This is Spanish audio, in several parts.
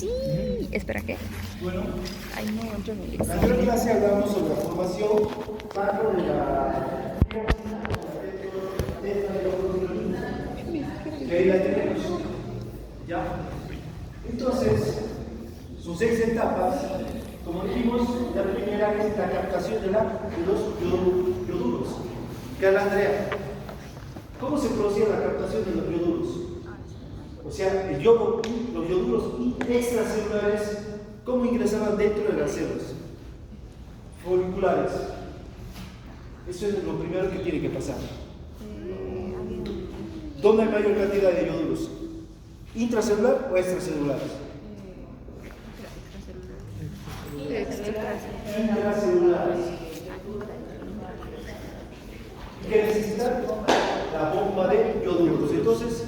Sí. Espera, ¿qué? Bueno, Ay, no, yo no en la anterior clase hablamos sobre la formación tanto de la que ahí la tenemos. ¿Ya? Entonces, sus 6 etapas, como dijimos, la primera es la captación de los ioduros. Carla Andrea, ¿cómo se producía la captación de los ioduros? O sea, el yodo, los ioduros extracelulares, ¿cómo ingresaban dentro de las células foliculares? Eso es lo primero que tiene que pasar. ¿Dónde hay mayor cantidad de ioduros? ¿Intracelular o extracelares? Intracelares. ¿Qué necesitan? La bomba de ioduros. Entonces,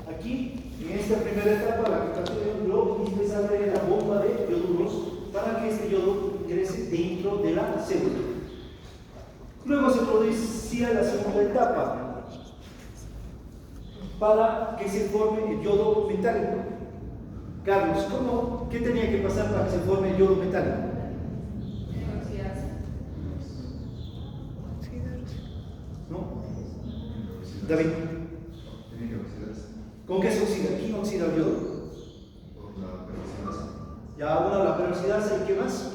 aquí, en esta primera etapa, la captación de lo indispensable es la bomba de ioduros para que este yodo ingrese dentro de la célula. Luego se producía la segunda etapa para que se forme el yodo metálico. Carlos, ¿qué tenía que pasar para que se forme el yodo metálico? ¿No? David. ¿Con qué se oxida? ¿Quién oxida el yodo? Con la peroxidasa. Ya, una la peroxidasa, ¿y qué más?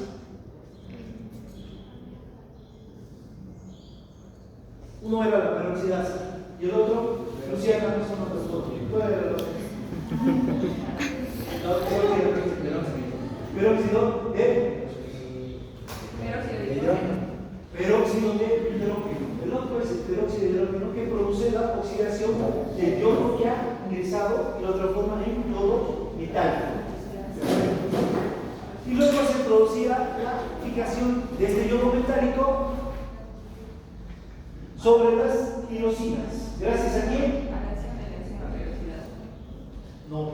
Uno era la peroxidasa y el otro, Luciana, no son otros dos. ¿Cuál era el otro? Peróxido de peróxido de hidrógeno. El otro es el peróxido de hidrógeno que produce la oxidación del yodo que ha ingresado y lo transforma en yodo metálico. Y luego se producía la fijación de este yodo metálico sobre las tirosinas. ¿Gracias a quién? No,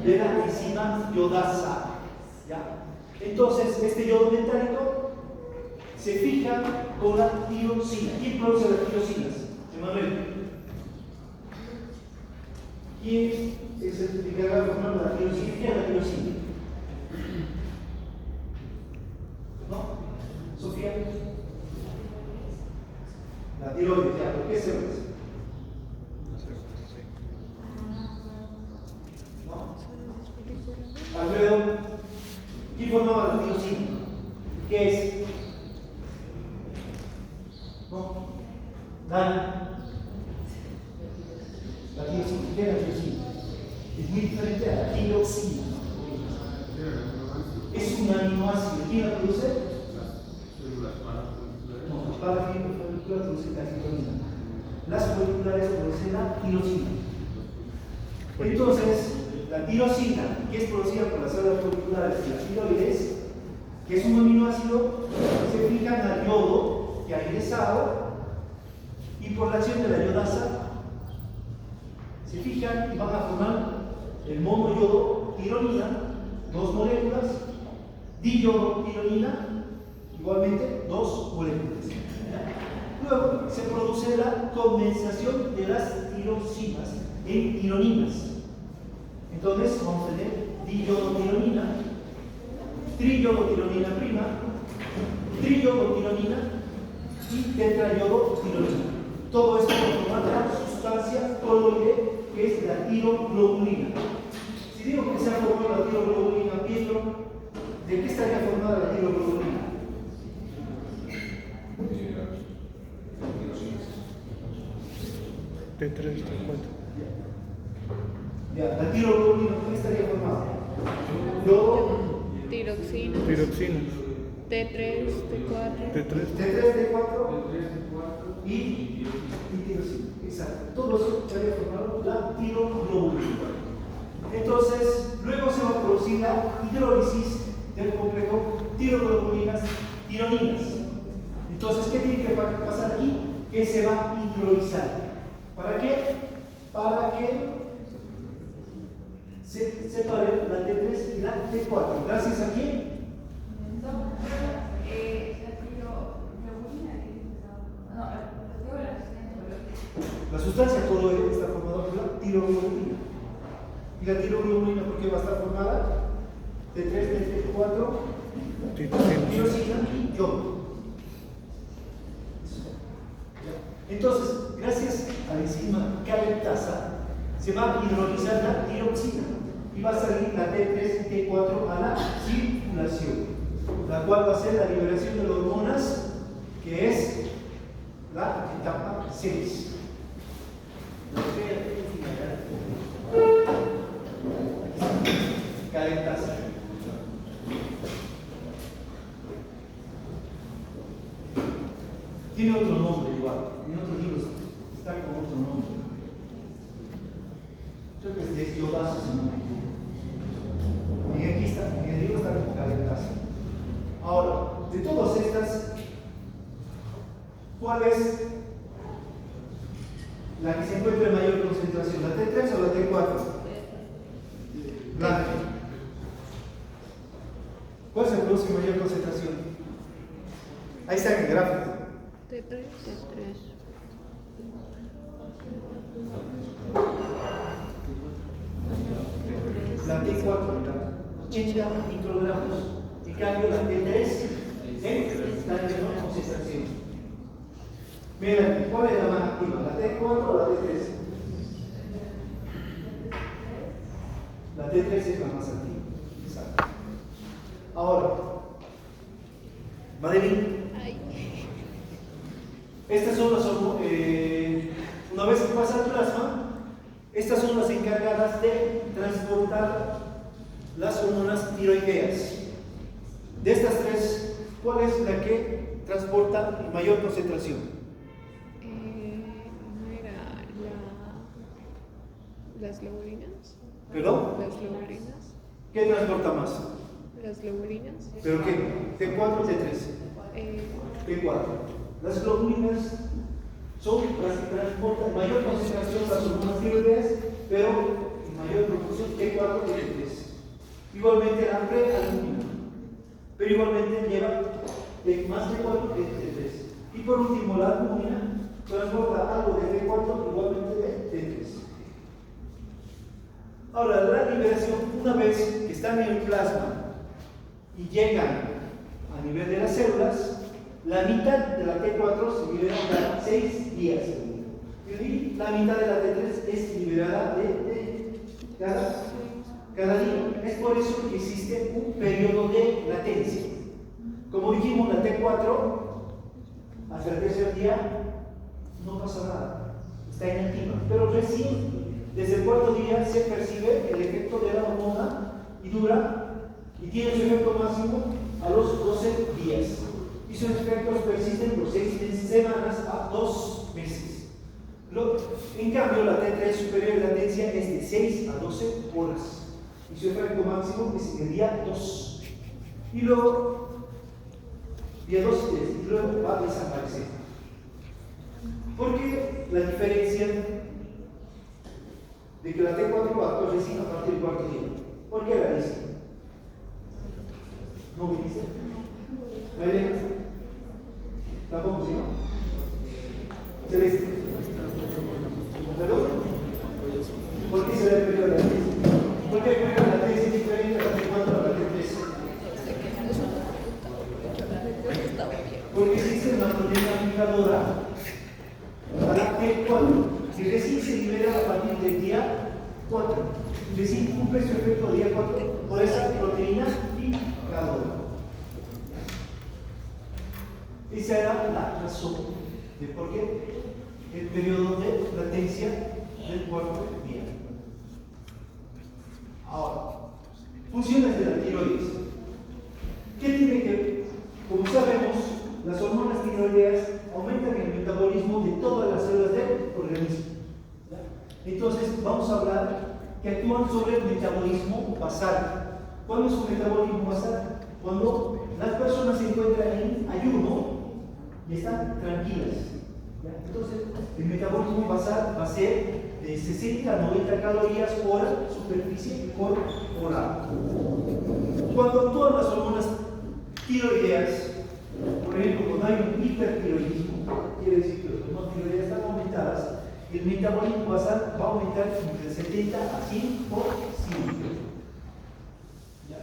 de la enzima yodasa. ¿Ya? Entonces, este yodo metálico se fija con la tirosina. ¿Quién produce las tirosinas? Emanuel. ¿Quién es el encargado de formar la tirosina? ¿Qué es la tirosina? ¿No? ¿Sofía? La tiroides, ya, ¿por qué se hace? ¿No? Alfredo, ¿quién formaba la tirosina? ¿Qué es? ¿No? Dani. La tirosina, ¿qué es la tirosina? Es muy diferente a la tiroxina. Es un aminoácido. ¿Quién la produce? No, para que folículas producen la tiroxina. Las foliculares producen la tirosina. Entonces, la tirosina, que es producida por las células foliculares y las tiroides, que es un aminoácido, se fijan al yodo que ha ingresado y por la acción de la yodasa se fijan y van a formar el monoyodo tironina, 2 moléculas, diyodo tironina, igualmente 2 moléculas. Luego se produce la condensación de las tirosinas en tironinas. Entonces vamos a tener diyodotironina, triyodotironina prima, triyodotironina y tetrayodotironina. Todo esto formando la sustancia coloide que es la tiroglobulina. Si digo que se ha formado la tiroglobulina, Pietro, ¿de qué estaría formada la tiroglobulina? T3, T4. Ya, la tiroglobulina, ¿de qué estaría formada? Yodo, Tiroxina. Tiroxinas. T3, T4. T3. T3, T4 y tirosina. Exacto. Todo eso estaría formado la tiroglobulina. Entonces, luego se va a producir la hidrólisis del complejo tiroglobulinas, tironinas. Entonces, ¿qué tiene que pasar aquí? Que se va a hidrolizar. ¿Para qué? Para que se separe la T3 y la T4. ¿Gracias a quién? La sustancia coloide está formada por la tiroglobulina. ¿Y la tiroglobulina por qué va a estar formada? T3, T4, tirosina y yodo. Entonces, gracias a la enzima calentasa, se va a hidrolizar la tiroxina y va a salir la T3 y T4 a la circulación, la cual va a ser la liberación de las hormonas, que es la etapa 6. Calentasa. Tiene otro nombre igual, en otros libros está con otro nombre. Creo que es yodazo ese nombre. Y aquí está, en el libro está como calentasa. Ahora, de todas estas, ¿cuál es la que se encuentra en mayor concentración? ¿La T3 o la T4? Blanca. ¿Cuál se produce en mayor concentración? Ahí está en el gráfico. T3. La T4, 80 microgramos. En cambio, la T3 está en menor concentración. Miren, ¿cuál es la más activa? ¿La T4 o la T3? La T3 es la más activa. Exacto. Ahora, Madeline. Estas son las hormonas, una vez que pasa al plasma, estas son las encargadas de transportar las hormonas tiroideas. De estas tres, ¿cuál es la que transporta en mayor concentración? ¿No era las lobulinas? ¿Perdón? Las lobulinas. ¿Qué transporta más? Las lobulinas. ¿Pero qué? ¿T4 o T3? T4. Las globulinas son las que transportan en mayor concentración las hormonas tiroideas, pero en mayor proporción T4 y T3. Igualmente la prealbumina, pero igualmente lleva más T4 que T3. Y por último la albumina transporta algo de T4 igualmente de T3. Ahora, la liberación, una vez que están en el plasma y llegan a nivel de las células, la mitad de la T4 se libera cada 6 días. Y la mitad de la T3 es liberada de cada día. Es por eso que existe un periodo de latencia. Como dijimos, la T4, hasta el tercer día, no pasa nada. Está inactiva. Pero recién, desde el cuarto día, se percibe el efecto de la hormona y dura, y tiene su efecto máximo a los 12 días. Y sus efectos persisten por 6 semanas a 2 meses. En cambio, la T3 superior de latencia es de 6 a 12 horas. Y su efecto máximo es en el día 2. Y luego, día 2 y 3, y luego va a desaparecer. ¿Por qué la diferencia de que la T4 va a actuar recién a partir del cuarto día? ¿Por qué la dice? ¿No me dice? ¿Vale? ¿Tampoco, sí, no? Celeste. ¿Perdón? ¿Por qué se da el periodo de latencia? ¿Por qué el periodo de latencia es diferente a la T4 a la T3? Porque existe una proteína fijadora a la T4 que recién se libera a partir del día 4. Recién cumple su efecto día 4 por esa proteína fijadora. Esa era la razón de por qué el periodo de latencia del cuarto día. Ahora, funciones de la tiroides. ¿Qué tiene que ver? Como sabemos, las hormonas tiroideas aumentan el metabolismo de todas las células del organismo. Entonces, vamos a hablar que actúan sobre el metabolismo basal. ¿Cuándo es un metabolismo basal? Cuando las personas se encuentran en ayuno y están tranquilas. Entonces, el metabolismo basal va a ser de 60 a 90 calorías por superficie corporal. Cuando actúan las hormonas tiroideas, por ejemplo, cuando hay un hipertiroidismo, quiere decir que las hormonas tiroideas están aumentadas, el metabolismo basal va a aumentar entre 70 a 100%. ¿Ya?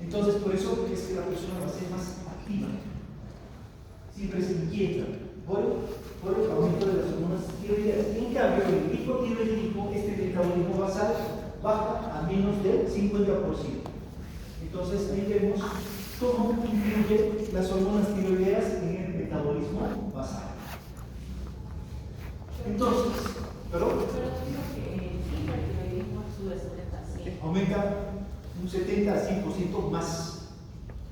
Entonces, por eso es que la persona va a ser más activa, siempre se inquieta por el aumento de las hormonas tiroideas. En cambio, en el hipotiroidismo, este metabolismo basal baja a menos del 50%. Entonces, ahí vemos cómo influyen las hormonas tiroideas en el metabolismo basal. Entonces, ¿perdón? Pero digo que el hipertiroidismo sube 70 a 100. Aumenta un 70 a 100% más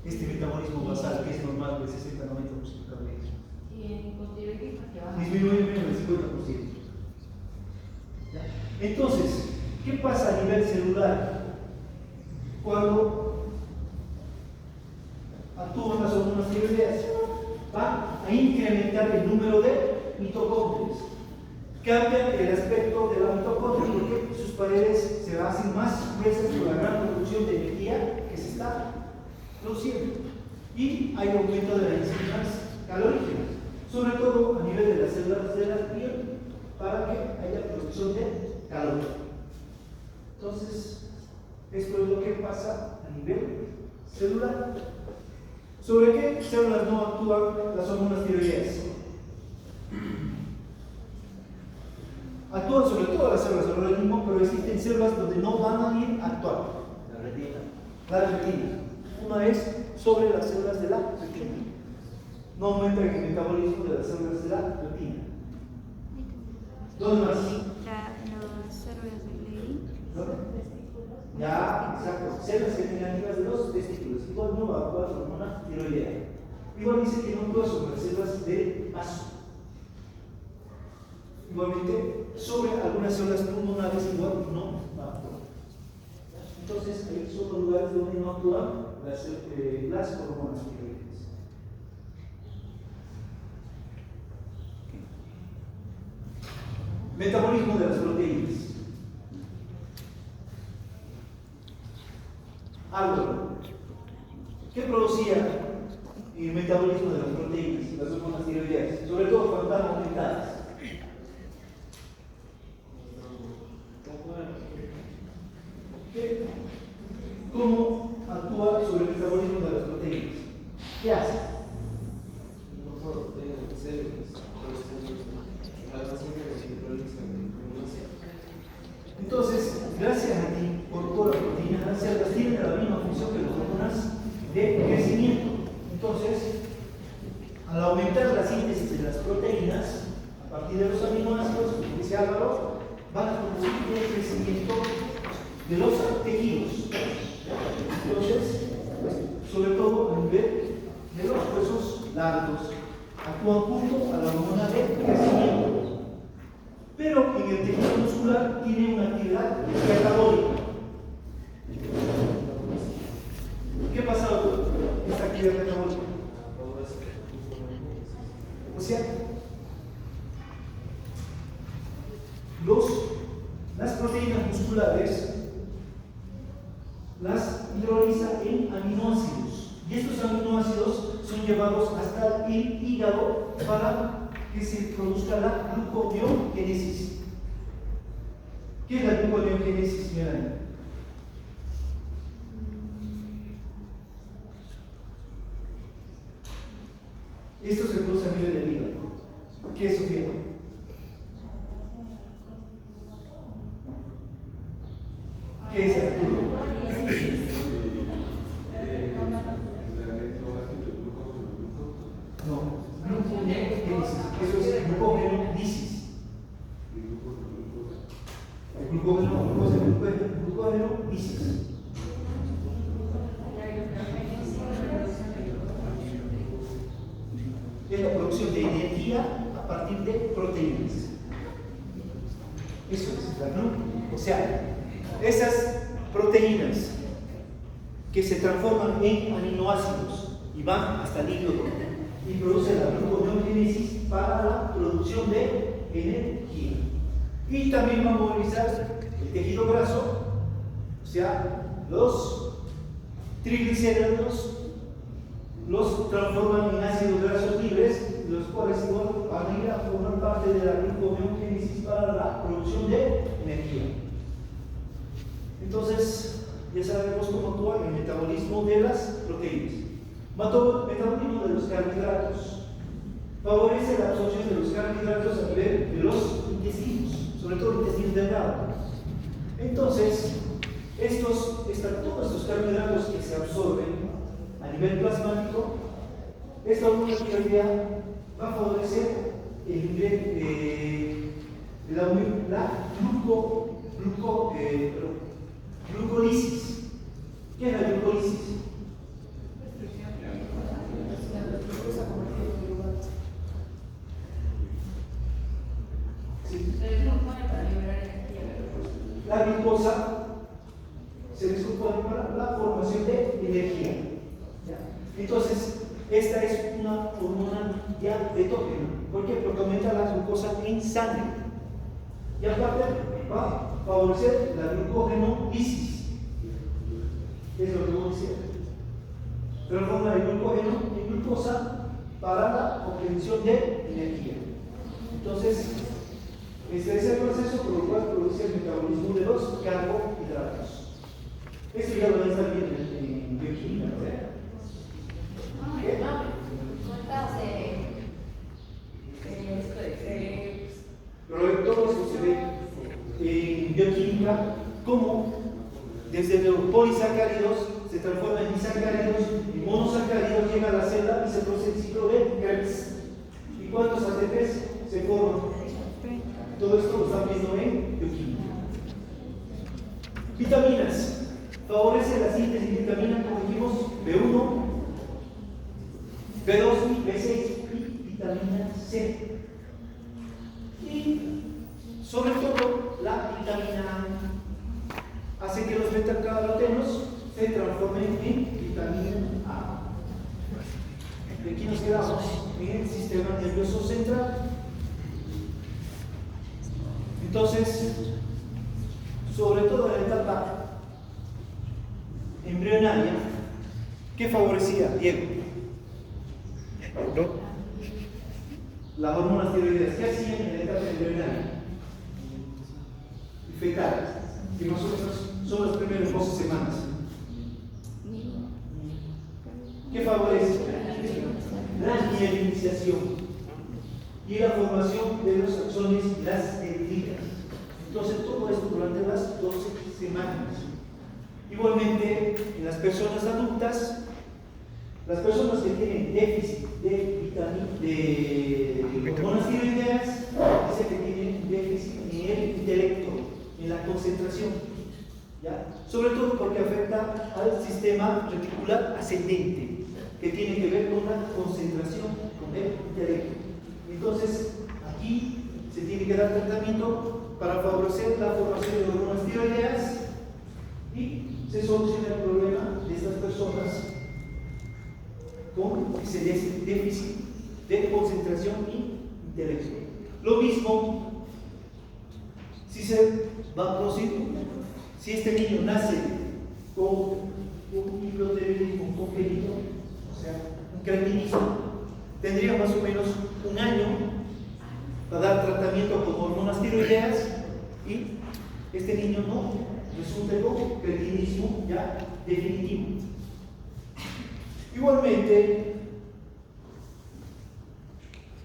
este metabolismo basal, que es normal del 60-90% de ellos. Y en hipotiroidismo que baja. Disminuye menos del 50%. ¿Ya? Entonces, ¿qué pasa a nivel celular cuando actúan las hormonas tiroideas? Van a incrementar el número de mitocondrias. Cambian el aspecto de la mitocondria porque sus paredes se hacen más gruesas por la gran producción de energía que se está produciendo. Y hay aumento de las enzimas calorígenas, sobre todo a nivel de las células de la piel, para que haya producción de calor. Entonces, esto es lo que pasa a nivel celular. ¿Sobre qué células no actúan las hormonas tiroideas? Actúan sobre todas las células del organismo, pero existen células donde no van a ir a actuar. La retina. La retina. Una es sobre las células de la retina. No aumenta el metabolismo de las células de la retina. ¿Dónde más? Las células de Leydig. Ya, exacto. Células germinativas de los testículos. Igual no va a actuar la hormona tiroidea. Igual dice que no actúa sobre las células de vaso. Igualmente, sobre algunas células pulmonares igual no va a actuar. Entonces, ahí son los lugares donde no actúan las hormonas tiroideas. Metabolismo de las proteínas. Álvaro, ¿qué producía el metabolismo de las proteínas, las hormonas tiroideas? Sobre todo cuando están aumentadas. ¿Cómo actúa sobre el metabolismo de las proteínas? ¿Qué hace? Entonces, gracias a ti, por todas las proteínas, las células tienen la misma función que las hormonas de crecimiento. Entonces, al aumentar la síntesis de las proteínas, a partir de los aminoácidos, como dice Álvaro, van a producir el crecimiento de los tejidos. Entonces, sobre todo a nivel de los huesos largos, actúan junto a la hormona de crecimiento. Pero en el tejido muscular tiene una actividad catabólica. ¿Qué pasa con esta actividad catabólica? O sea, las proteínas musculares las hidroliza en aminoácidos. Y estos aminoácidos son llevados hasta el hígado para que se produzca la gluconeogénesis. ¿Qué es la gluconeogénesis, Melanie? Esto se produce a nivel del hígado. ¿Qué es Sofía? ¿Qué es Arturo? No, gluconeogénesis. Eso es gluconeolisis. El gluconeolisis. Es la producción de energía a partir de proteínas. Eso es la gluconeolisis. O sea, esas proteínas que se transforman en aminoácidos y van hasta el hígado y producen la gluconeogénesis para la producción de energía. Y también va a movilizar el tejido graso, o sea, los triglicéridos los transforman en ácidos grasos libres los cuales van a ir a formar parte de la gluconeogénesis para la producción de energía. Entonces, ya sabemos cómo actúa el metabolismo de las proteínas. Metabolismo de los carbohidratos. Favorece la absorción de los carbohidratos a nivel de los intestinos, sobre todo el intestino delgado. Entonces, todos estos carbohidratos que se absorben a nivel plasmático, esta hormona tiroidea va a favorecer la glucólisis. ¿Qué es la glucólisis? Sí. La glucosa se descompone para la formación de energía. ¿Ya? Entonces, esta es una hormona ya betógena. ¿Por qué? Porque aumenta la glucosa en sangre. Y aparte va a favorecer la glucogenolisis. Es lo que vamos a decir. Transforma el glucógeno en glucosa para la obtención de energía. Entonces, este es el proceso por el cual produce el metabolismo de los carbohidratos. Esto ya lo van a estar viendo en bioquímica, ¿no? ¿Qué? Pero todo esto se ve en bioquímica como desde los polisacáridos se transforma en disacáridos, en monosacáridos, llega a la célula y se produce el ciclo de Krebs. ¿Y cuántos ATPs se forman? Todo esto lo están viendo en bioquímica. Vitaminas. Favorece la síntesis de vitaminas, como dijimos, B1, B2 y B6 y vitamina C. Y sobre todo la vitamina A hace que los beta-carotenos se transformen en vitamina A. De aquí nos quedamos en el sistema nervioso central. Entonces, sobre todo en la etapa embrionaria, ¿qué favorecía, Diego? ¿No? Las hormonas tiroideas, ¿qué hacían en la etapa embrionaria? Fetal, que más o menos son las primeras 12 semanas. ¿Qué favorece? La mielinización y la formación de los axones y las dendritas. Entonces, todo esto durante las 12 semanas. Igualmente, en las personas adultas, las personas que tienen déficit de hormonas tiroideas, dice que tienen déficit en el intelecto, en la concentración, ¿ya? Sobre todo porque afecta al sistema reticular ascendente, que tiene que ver con la concentración, con el intelecto. Entonces, aquí se tiene que dar tratamiento para favorecer la formación de hormonas tiroideas y se soluciona el problema de estas personas con ese déficit de concentración y intelecto. Lo mismo si se va a producir, si este niño nace con un hipotiroidismo congénito, o sea, un cretinismo, tendría más o menos un año para dar tratamiento con hormonas tiroideas y este niño no resulta con cretinismo ya definitivo. Igualmente,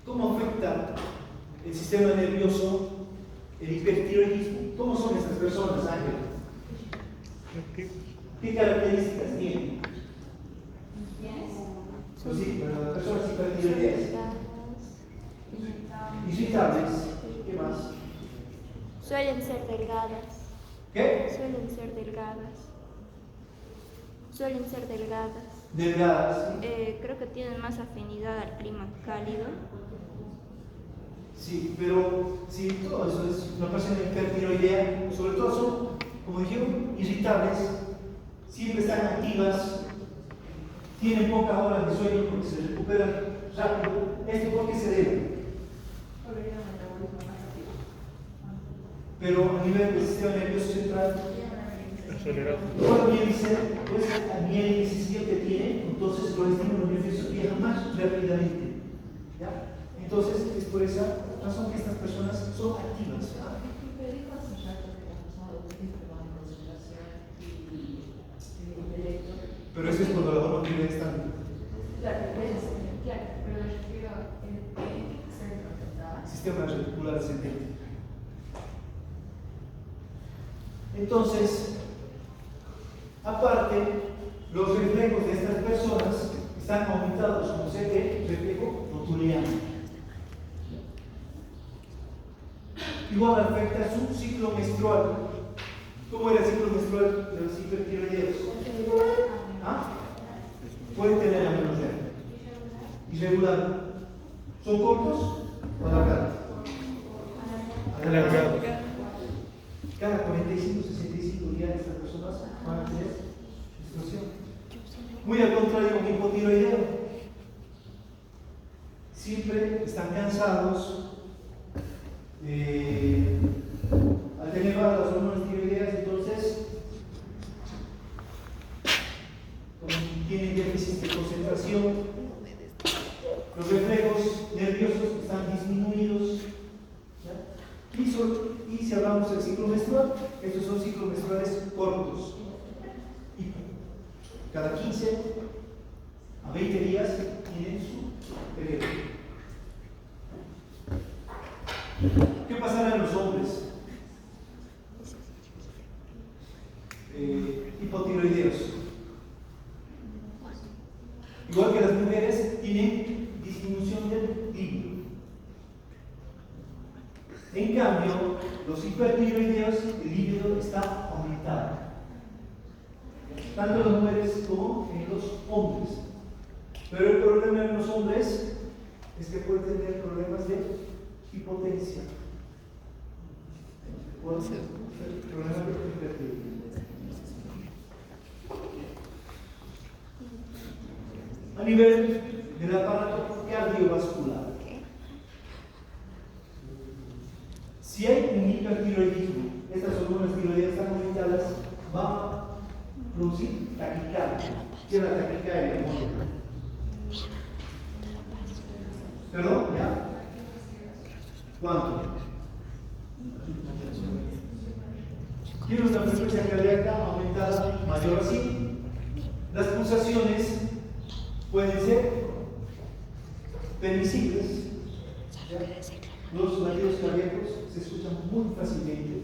¿cómo afecta el sistema nervioso el hipertiroidismo? ¿Cómo son estas personas, Ángel? ¿Qué características tienen? Pues sí, para las personas hipertiroideas. Irritables. ¿Qué más? Suelen ser delgadas. ¿Qué? Suelen ser delgadas. Suelen ser delgadas. Delgadas. Creo que tienen más afinidad al clima cálido. Sí, pero si todo eso es una persona hipertiroidea, sobre todo son, como dijeron, irritables, siempre están activas, tienen pocas horas de sueño porque se recuperan rápido. ¿Esto por qué se debe? Pero a nivel del sistema nervioso central, ¿cuál viene a ser? Pues la mielinización que tiene, entonces los estímulos nerviosos viajan más rápidamente. ¿Ya? Entonces, es por esa razón que estas personas son activas. ¿Ah? Pero dijo hace rato que los adolescentes van en concentración y intelecto. Pero eso es cuando la hormona tiroides está. Claro, pero me refiero a que se concentraba. Sistema reticular ascendente. Entonces, aparte, los reflejos de estas personas están aumentados, como se ve, reflejo rotuliano. Igual afecta su ciclo menstrual. ¿Cómo era el ciclo menstrual de los hipertiroideos? ¿Ah? Pueden tener amenorrea. Irregular. ¿Son cortos o alargados? Alargados. Cada 45, 65 días estas personas van a tener menstruación. Muy al contrario, un hipotiroideo. Siempre están cansados. Al tener bajas las hormonas tiroideas, entonces tienen déficit de concentración, los reflejos nerviosos están disminuidos. ¿Ya? Y si hablamos del ciclo menstrual, estos son ciclos menstruales cortos. Y cada 15 a 20 días tienen su periodo. ¿Qué pasará en los hombres? Hipotiroideos. Igual que las mujeres, tienen disminución del líbido. En cambio, los hipertiroideos, el líbido está aumentado. Tanto en las mujeres como en los hombres. Pero el problema en los hombres es que pueden tener problemas de hipotencia. Puede ser problemas de hipertiroidismo. A nivel del aparato cardiovascular, si hay un hipertiroidismo, estas hormonas tiroideas están aumentadas, va a producir taquicardia. ¿Qué es la taquicardia? ¿Perdón? ¿Ya? ¿Cuánto? Tiene una frecuencia cardíaca aumentada mayor así. Las pulsaciones pueden ser permisibles. Los latidos cardíacos se escuchan muy fácilmente.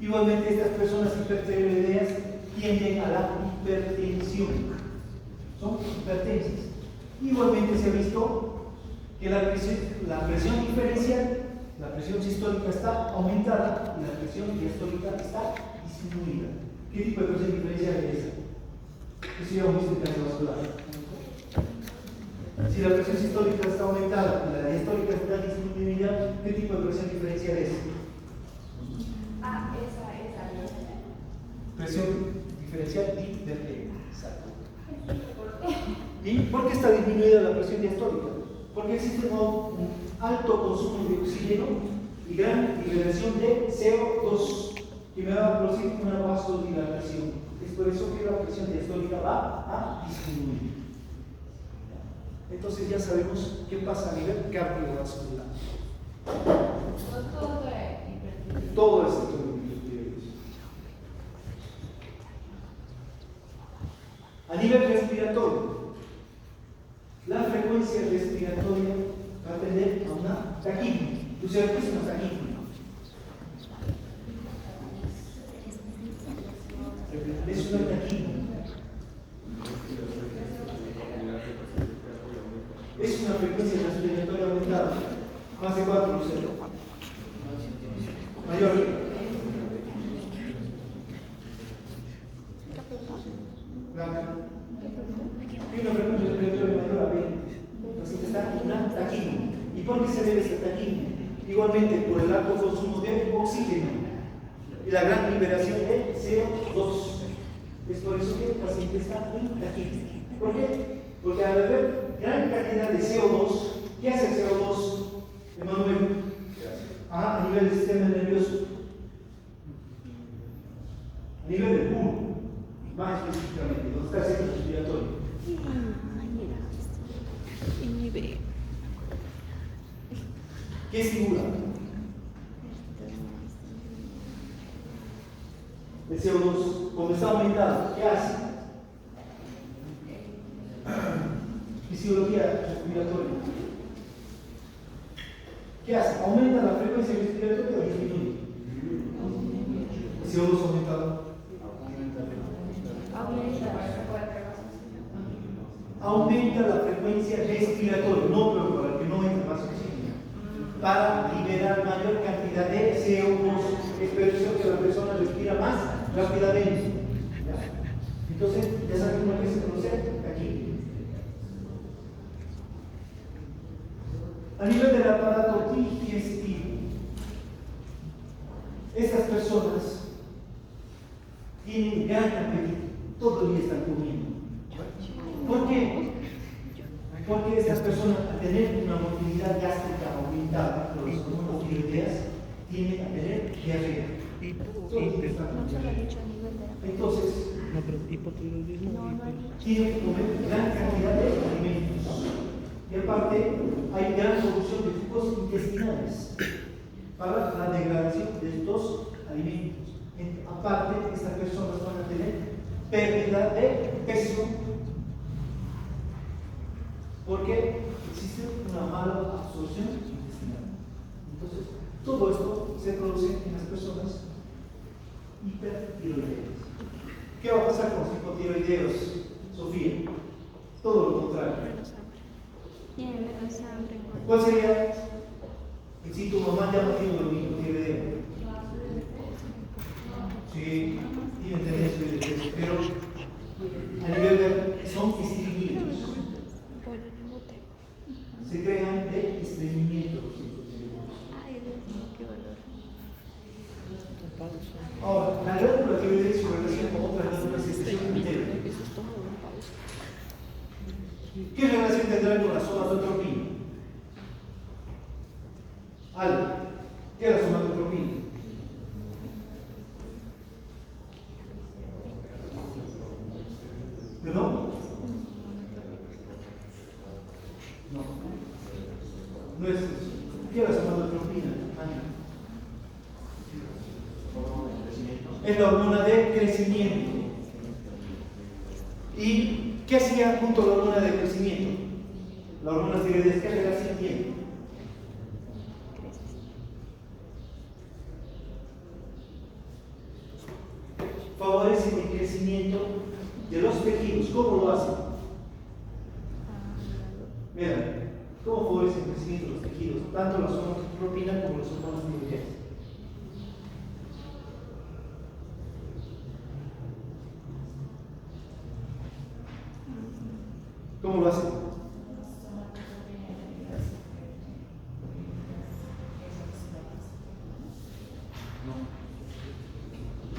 Igualmente, estas personas hipertiroideas tienden a la hipertensión. Son hipertensas. Igualmente se ha visto que la presión diferencial, la presión sistólica está aumentada y la presión diastólica está disminuida. ¿Qué tipo de presión diferencial es esa? Eso ya hemos visto en cardiovascular. Si la presión sistólica está aumentada y la diastólica está disminuida, ¿qué tipo de presión diferencial es? Esa. Presión diferencial divergente. Exacto. ¿Y por qué está disminuida la presión diastólica? Porque existe un alto consumo de oxígeno y gran liberación de CO2 que me va a producir una vasodilatación. Es por eso que la presión diastólica va a disminuir. Entonces ya sabemos qué pasa a nivel cardiovascular. Todo es hipertiroidismo. A nivel respiratorio, la frecuencia respiratoria va a tender a una taquipnea. ¿Tú sabes qué es una taquipnea? Es una taquipnea. Es una frecuencia respiratoria aumentada, más de 4 Lucero. Mayor. Y una frecuencia respiratoria mayor a 20. Así que está una taquipnea. ¿Y por qué se debe esta taquipnea? Igualmente por el alto consumo de oxígeno y la gran liberación de CO2. Es por eso que el paciente está en taquipnea. ¿Por qué? Porque al haber gran cantidad de CO2, ¿qué hace el CO2, Emanuel? A nivel del sistema nervioso, a nivel del pulmón, más específicamente, donde está el centro respiratorio. ¿Qué estimula? El CO2, como está aumentando, ¿qué hace? Fisiología respiratoria. ¿Qué hace? ¿Aumenta la frecuencia respiratoria o disminuye? El CO2 aumentado. Aumenta la frecuencia respiratoria, no pero para que no entre más oxígeno, para liberar mayor cantidad de CO2. Es por eso que la persona respira más rápidamente. ¿Ya? Entonces, ya saben cómo es que se produce aquí. A nivel del aparato digestivo, estas personas tienen gran apetito, todo el día están comiendo. ¿Por qué? Porque estas personas, al tener una motilidad gástrica aumentada, los tiroideas, tienden a tener diarrea. No se lo he dicho a nivel de la... Entonces, No, pero hipotiroidismo. No, no he dicho. tienen que comer gran cantidad de alimentos. Y aparte, hay gran producción de jugos intestinales para la degradación de estos alimentos. Aparte, estas personas van a tener pérdida de peso porque existe una mala absorción intestinal. Entonces, todo esto se produce en las personas hipertiroideas. ¿Qué va a pasar con los hipotiroideos, Sofía? Todo lo contrario. Tiene menos sangre. ¿Cuál sería el síntoma más llamativo de un hipotiroideo? Sí, tienen tendencia de peso, pero a nivel de son estreñimientos. Se crean de estreñimientos. Ay, Dios mío, qué dolor. Ahora, la glándula tiroides su relación con otras glándulas es interna. ¿Qué relación tendrá con la somatotropina? Algo. ¿Qué es la somatotropina? ¿Perdón? No. No es eso. ¿Qué es la somatotropina? Es la hormona de crecimiento. ¿Y qué hacía junto a la hormona de crecimiento? La hormona tiroides, ¿qué relación tiene? Favorece el crecimiento de los tejidos. ¿Cómo lo hace? Vean, ¿cómo favorece el crecimiento de los tejidos? Tanto la somatotropina como las hormonas tiroides. ¿Cómo lo hace? No.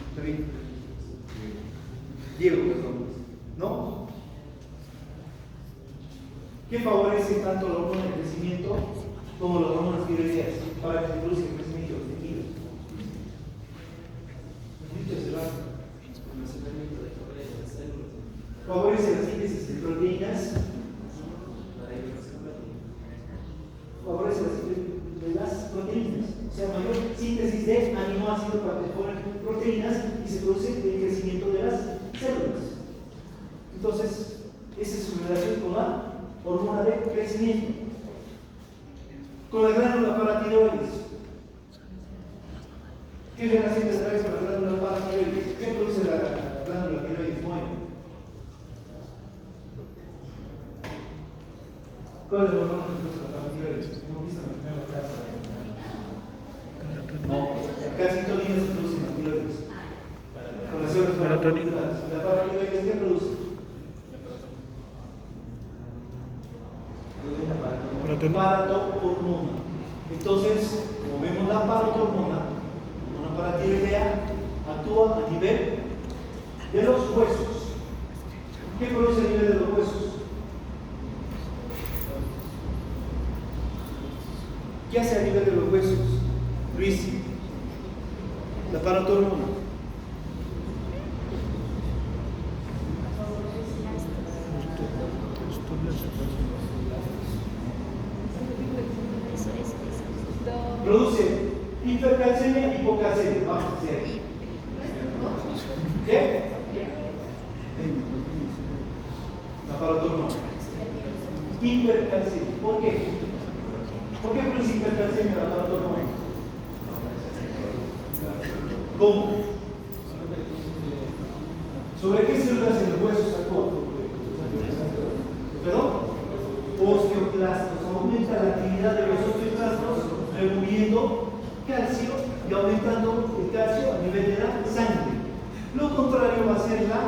¿Está bien? Diego, perdón. ¿No? ¿Qué favorece tanto la hormona de crecimiento como las hormonas tiroideas para que se produzca el crecimiento de los tejidos? Favorece la síntesis de proteínas. Favorece la síntesis de las proteínas. O sea, mayor síntesis de aminoácidos para que formen proteínas y se produce el crecimiento de las células. Entonces, esa es su relación con la hormona de crecimiento. Con la glándula paratiroides. ¿Qué relación tendrá con la glándula paratiroides? ¿Qué produce la glándula tiroides? Bueno. ¿Cuál es la hormona que produce la paratiroides? ¿Cómo viste en la primera clase? No, casi todo el día se produce en las tiroides. Con las células paratiroides. ¿La paratiroides qué produce? Paratormona. Entonces, como vemos la paratormona, una paratiroidea actúa a nivel de los huesos. ¿Qué produce a nivel de los huesos? ¿Qué hace a nivel de los huesos? Luis, la paratormona. Eso. produce hipercalcemia y hipocalcemia. Vamos a hacer. ¿Qué? La parotormona. Hipercalcemia. ¿Por qué? ¿Por qué produce hipercalcemia la parotormona? ¿Cómo? ¿Sobre qué células en los huesos actúa? ¿Perdón? Osteoclastos. Aumenta la actividad de los osteoclastos removiendo calcio y aumentando el calcio a nivel de la sangre. Lo contrario va a ser la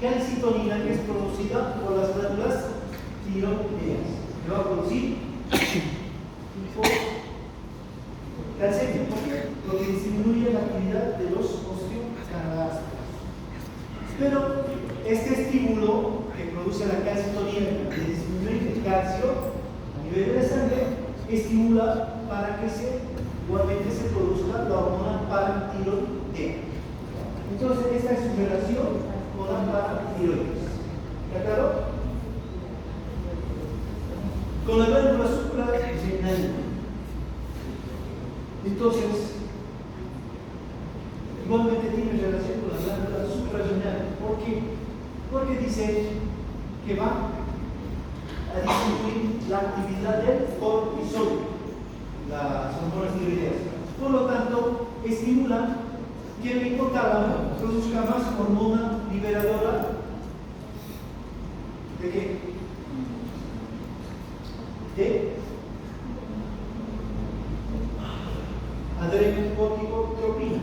calcitonina, que es producida por las glándulas tiroideas, que va a producir calcemia. ¿Por qué? Porque disminuye la actividad de los osteoclastos. Pero este estímulo que produce la calcitonina, que disminuye el calcio a nivel de la sangre, estimula para que igualmente se produzca la hormona paratiroidea. Entonces, esta es su relación con la paratiroides. ¿Está claro? Con la glándula suprarrenal. Entonces, igualmente tiene relación con la glándula suprarrenal. ¿Por qué? Porque dice que va a disminuir la actividad del cortisol, las hormonas tiroideas. Por lo tanto, estimulan que el hipotálamo produzca más hormona liberadora de qué? De adrenocorticotropina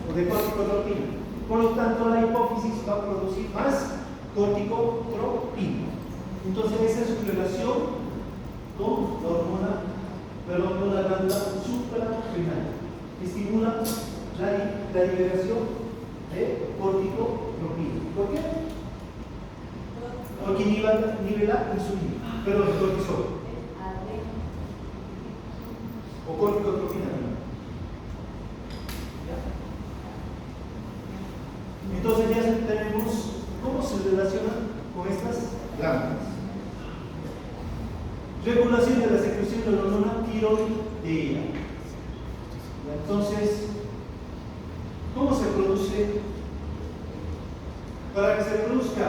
o de corticotropina. Por lo tanto, la hipófisis va a producir más corticotropina. Entonces, esa es su relación con la hormona, perdón, con la glándula suprarrenal. Estimula la liberación de corticotropina. ¿Por qué? Porque nivela insulina, perdón, el cortisol. O corticotropina. Entonces ya tenemos cómo se relacionan con estas glándulas. Regulación de la secreción de la hormona tiroidea. Entonces, ¿cómo se produce? Para que se produzca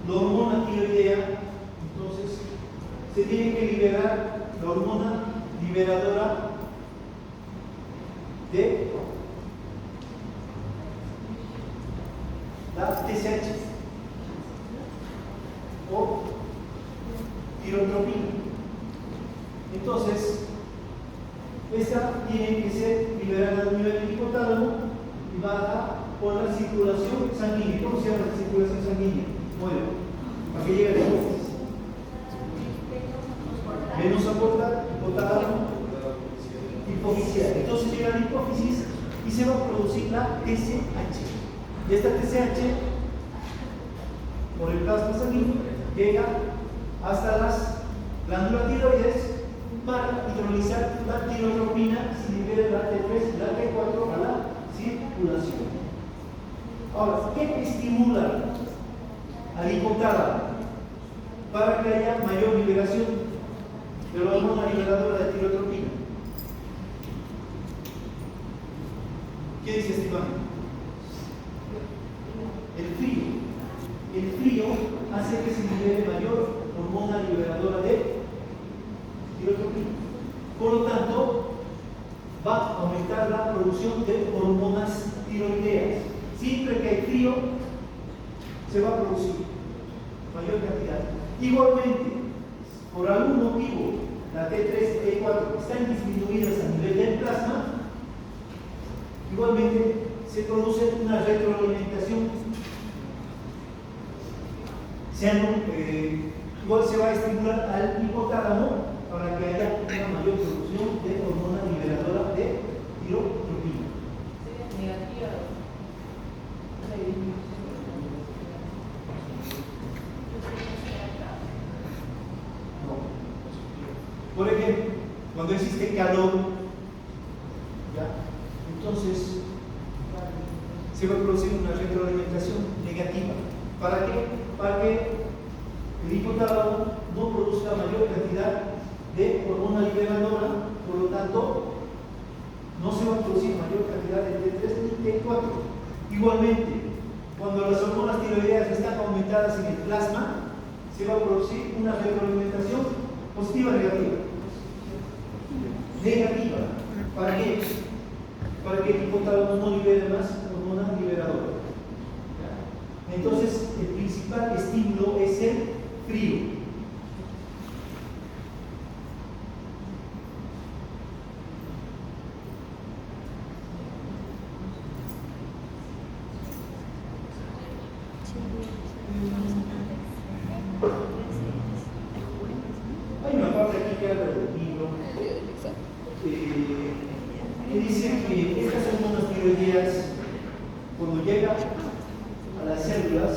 la hormona tiroidea, entonces se tiene que liberar la hormona liberadora de la TSH o tirotropina. Entonces, esta tiene que ser liberada a nivel del hipotálamo y baja por la circulación sanguínea. ¿Cómo se llama la circulación sanguínea? Bueno, para que llegue a la hipófisis. Venosa portal, hipotálamo, hipofisial. Entonces llega a la hipófisis y se va a producir la TSH. Y esta TSH, por el plasma sanguíneo, llega hasta las glándulas tiroides para hidrolizar la tirotropina, si libera la T3 y la T4 a la circulación. Ahora, ¿qué estimula al hipotálamo para que haya mayor liberación de la hormona liberadora de tirotropina? ¿Qué dice Esteban? El frío. El frío hace que se libere mayor hormona liberadora de tirotropina. Por lo tanto, va a aumentar la producción de hormonas tiroideas. Siempre que hay frío, se va a producir mayor cantidad. Igualmente, por algún motivo, la T3 y T4 están disminuidas a nivel del plasma, igualmente se produce una retroalimentación. Igual se va a estimular al hipotálamo para que haya una mayor producción de hormona liberadora de tirotropina. Por ejemplo, cuando existe calor, ¿ya? Entonces se va a producir una retroalimentación negativa. ¿Para qué? Para que el hipotálamo no produzca mayor cantidad de hormona liberadora, por lo tanto no se va a producir mayor cantidad de T3 ni T4. Igualmente, cuando las hormonas tiroideas están aumentadas en el plasma, se va a producir una retroalimentación positiva o negativa. Negativa. ¿Para qué? Para que el hipotálamo no libere más hormona liberadora. Entonces, el principal estímulo es el frío. Hay una parte aquí que habla del libro que dice que estas hormonas tiroideas, cuando llegan a las células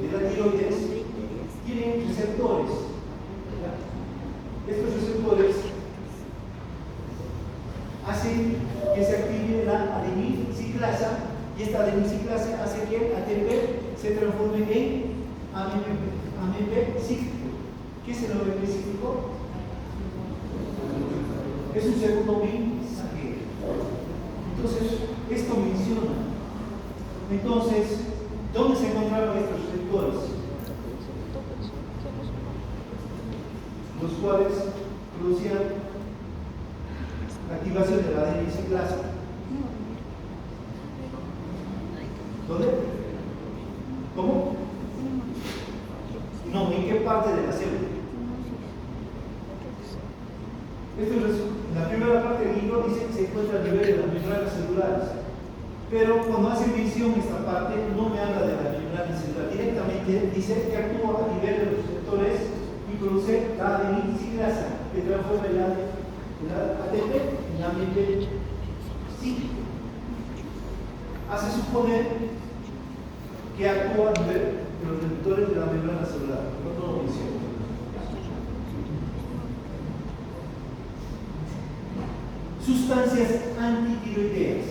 de la tiroides, tienen receptores. Estos receptores hacen que se active la adenyl-ciclasa, y esta adenyl-ciclasa hace que el ATP se transforme en AMP cíclico. ¿Qué es el AMP cíclico? Es un segundo mensajero. Entonces, esto menciona. Entonces, ¿dónde se encontraban estos receptores? Los cuales producían activación de la adenyl-ciclasa. ¿Dónde? ¿Cómo? No, ¿en qué parte de la célula? Esto es, en la primera parte del libro dice que se encuentra a nivel de las membranas celulares. Pero cuando hace mención esta parte, no me habla de la membrana celular. Directamente dice que actúa a nivel de los receptores y produce la adenyl-ciclasa, que transforma el ATP en AMP cíclico. Hace suponer que actúa a nivel de los receptores de la membrana celular. No lo menciono. Sustancias antitiroideas.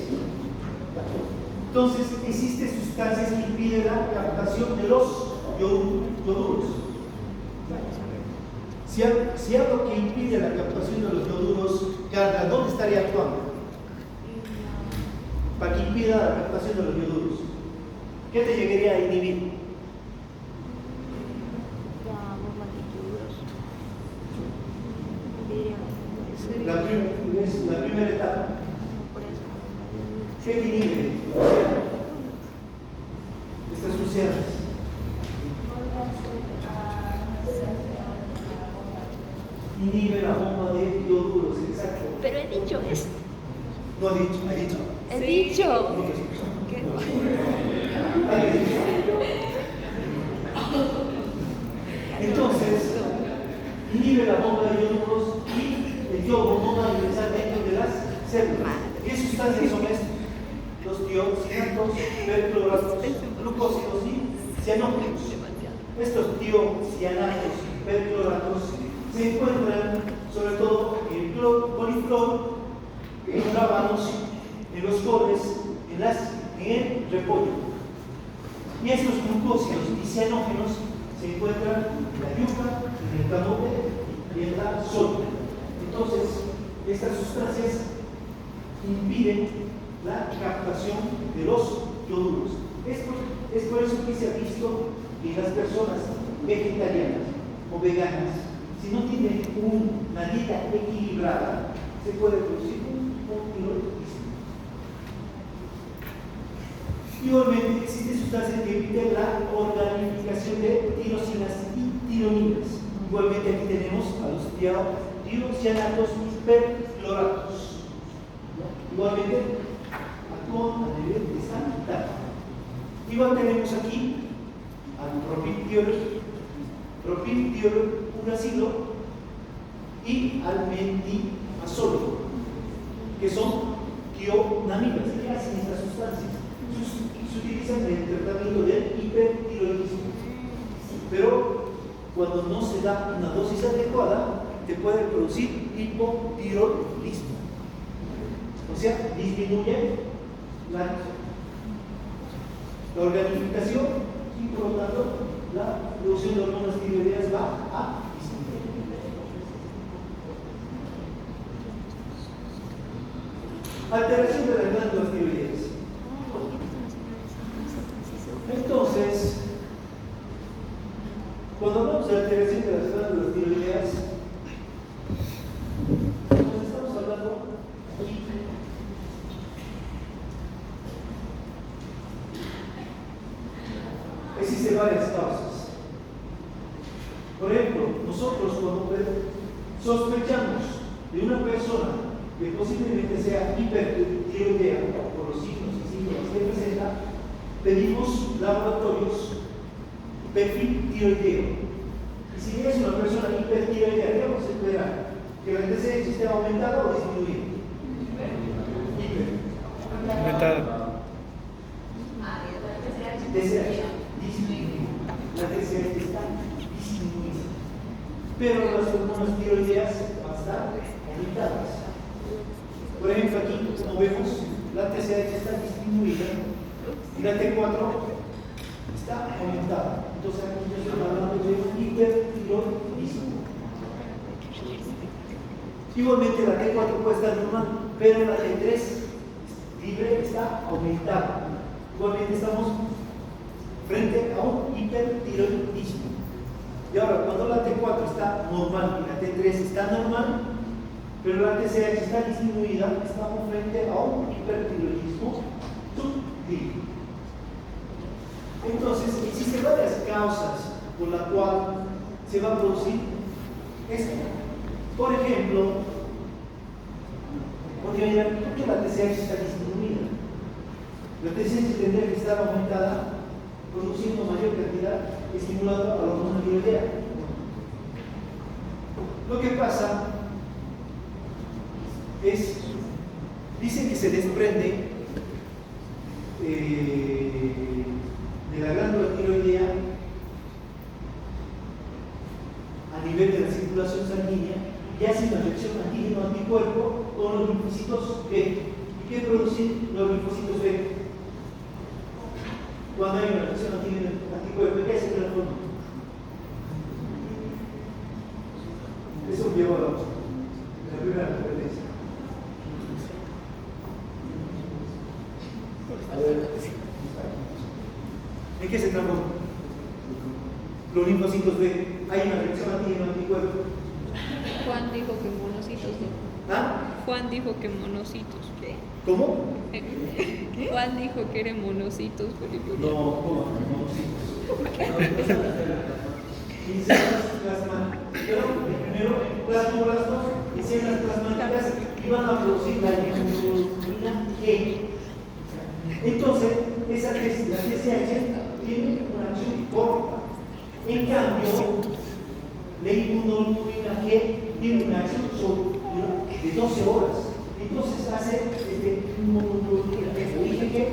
Entonces, existen sustancias que impiden la captación de los ioduros. Si algo que impide la captación de los ioduros carga, ¿dónde estaría actuando? Para que impida la captación de los ioduros. ¿Qué te llegaría a inhibir? Es la primera etapa. ¿Qué te inhibe? Estas sustancias. Inhibe la bomba de ioduros, exacto. Pero he dicho eso. No he dicho, he dicho. He dicho. Entonces, inhibe la bomba de ioduros y el yodo no va a ingresar dentro de las células. ¿Qué sustancias son estas? Los tiocianatos, percloratos, glucósidos y cianógenos. Estos tiocianatos, percloratos se encuentran sobre todo en el coliflor, en los rábanos, en los coles, en el repollo. Y estos glucósidos y cianógenos se encuentran en la yuca, en el camote y en la soya. Entonces, estas sustancias impiden la captación de los ioduros. Es por eso que se ha visto que las personas vegetarianas o veganas, si no tienen una dieta equilibrada, se puede producir un tiroidismo. Igualmente, existen sustancias que impiden la organificación de tirosinas y tironinas. Igualmente, aquí tenemos a los tiocianatos y percloratos. Igualmente, actúan a nivel de esta etapa. Igual tenemos aquí al propiltioluracilo y al metimazolo, que son tionaminas. ¿Qué hacen estas sustancias? Se utilizan en el tratamiento del hipertiroidismo, pero cuando no se da una dosis adecuada, te puede producir hipotiroidismo. O sea, disminuye la organificación y por lo tanto la producción de hormonas tiroideas va a disminuir. Alteración de las glándulas tiroideas. Entonces, cuando hablamos de alteración de las glándulas tiroideas, nos estamos hablando aquí. Existen varias causas. Por ejemplo, nosotros cuando sospechamos de una persona que posiblemente sea hipertiroidea por los signos y síntomas que presenta, pedimos laboratorios perfil tiroideo. Y si es una persona hipertiroidea, ¿qué vamos a esperar? ¿Que la TSH esté aumentada o disminuida? Hiper. Aumentada. TSH disminuida. La TSH está disminuida. Pero las hormonas tiroideas van a estar aumentadas. Por ejemplo, aquí, como vemos, la TSH está disminuida y la T4 está aumentada. Entonces, aquí yo estoy hablando de hipertiroidismo. Igualmente, la T4 puede estar normal, pero la T3 libre está aumentada. Igualmente, estamos frente a un hipertiroidismo. Y ahora, cuando la T4 está normal y la T3 está normal, pero la TSH está disminuida, estamos frente a un hipertiroidismo subclínico. Entonces, existen varias causas por las cuales se va a producir esto. Por ejemplo, porque dirán, ¿por qué la TSH está disminuida? La TSH tendría que estar aumentada, produciendo mayor cantidad, estimulando a la hormona tiroidea. Lo que pasa es, dicen que se desprende de la glándula tiroidea a nivel de la circulación sanguínea y hace una reacción antígeno-anticuerpo con los linfocitos B. ¿Y qué producen los linfocitos B? Cuando hay una reacción antígeno-anticuerpo, ¿qué hace la hormona? Eso me llevó a la primera competencia. ¿En qué se transforma? Los linfocitos B. Hay una reacción antígeno-anticuerpo. Juan dijo que monocitos. ¿Ah? Juan dijo que monocitos. ¿Cómo? Juan dijo que eran monocitos, Felipe. No, ¿cómo? Monocitos. Y células plasmáticas. Primero, plasmoblastos y células plasmáticas iban a producir la hemoglobina G. Entonces, esa la TSH tiene una acción corta. En cambio, la inmunoglobulina G tiene una acción de 12 horas. Entonces hace inmunoglobulina G que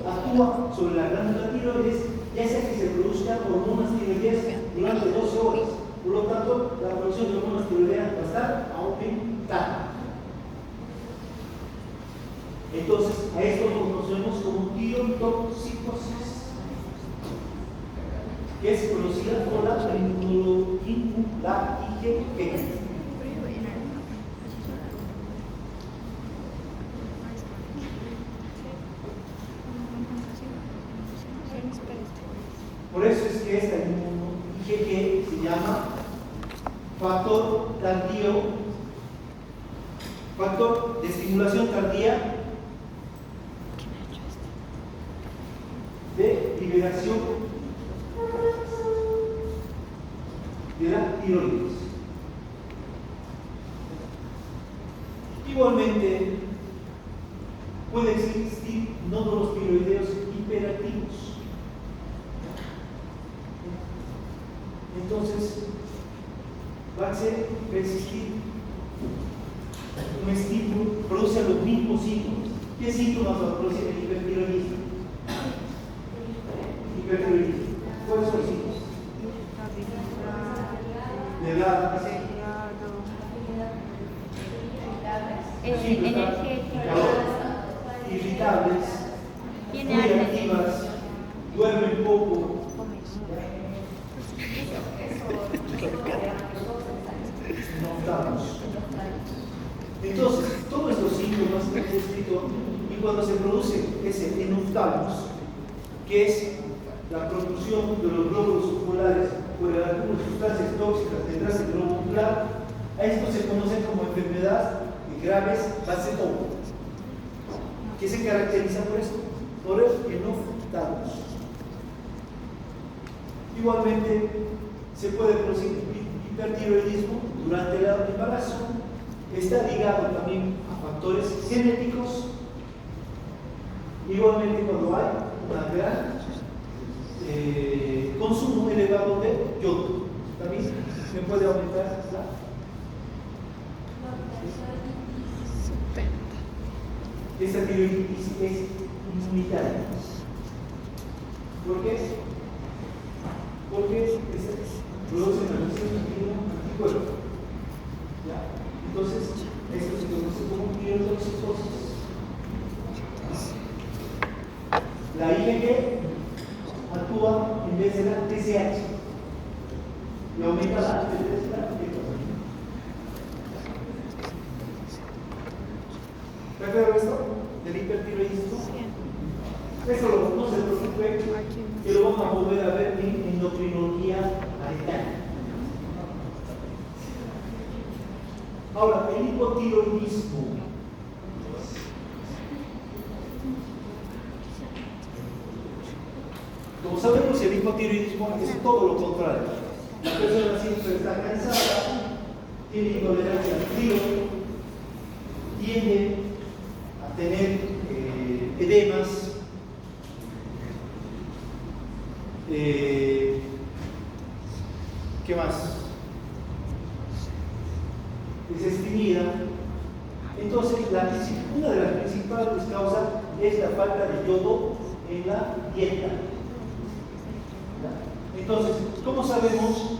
actúa sobre la glándula tiroides y hace que se produzcan hormonas tiroideas durante 12 horas. Por lo tanto, la producción de hormonas tiroideas va a estar aumentada. Entonces, a esto lo conocemos como tirotoxicosis, que es conocida por la inmunoglobulina IgG. Por eso es que esta IgG se llama factor tardío, factor de estimulación tardía de liberación de la tiroides. Igualmente, puede existir nódulos tiroideos hiperactivos. Entonces, va a existir un estímulo, produce los mismos síntomas. ¿Qué síntomas va a producir el hipertiroidismo? Hipertiroidismo. ¿Cuáles son los síntomas? De la irritables, muy activas, duermen poco. Notamos. Entonces, todos estos síntomas que he escrito, y cuando se produce ese enophthalmos, que es la producción de los glóbulos oculares por algunas sustancias tóxicas detrás del globo ocular, a esto se conoce como enfermedad de graves vasectomía. ¿Qué se caracteriza por esto? Por el enophthalmos. Igualmente, se puede producir hipertiroidismo durante el embarazo. Está ligado también a factores genéticos. Igualmente, cuando hay un gran consumo elevado de yodo, también se puede aumentar la. Esta tiroiditis es inmunitaria. ¿Por qué? Porque produce una reacción anticuerpo. ¿Ya? Entonces, esto se conoce como tirotoxicosis. La IgG actúa en vez de la TSH y aumenta la anticuerpo. ¿Está claro esto? Del hipertiroidismo. Esto no se preocupe, que lo vamos a volver a ver en endocrinología aretana. Ahora, el hipotiroidismo. Como sabemos, el hipotiroidismo es todo lo contrario. La persona siempre está cansada, tiene intolerancia al frío, tiende a tener edemas, ¿qué más? Es estreñida. Entonces, una de las principales causas es la falta de yodo en la dieta. Entonces, ¿cómo sabemos?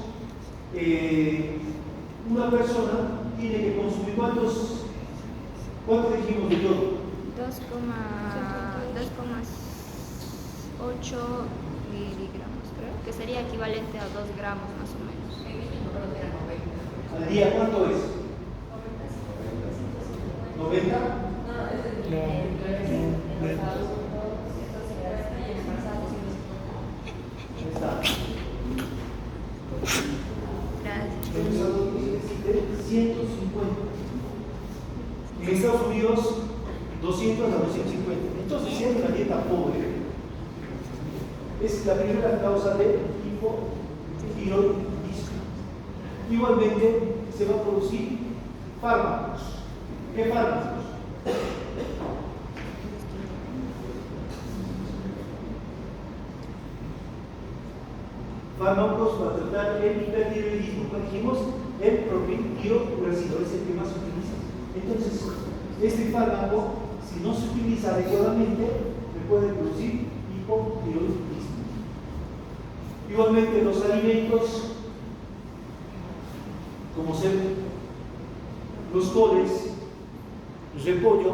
Una persona tiene que consumir ¿cuánto dijimos de yodo? 2,8 miligramos, creo, que sería equivalente a 2 gramos más o menos. ¿Al día cuánto es? ¿90? Está. Gracias. 150. En Estados Unidos, 200 a 250. Entonces, si hay una dieta pobre, es la primera causa de hipotiroidismo. Igualmente, se va a producir fármacos. ¿Qué fármacos? Fármacos para tratar el hipertiroidismo. Como dijimos, el propiltirouracilo es el que más se utiliza. Entonces, este fármaco, si no se utiliza adecuadamente, me puede producir hipotiroidismo. Igualmente, los alimentos, como los coles, los repollo,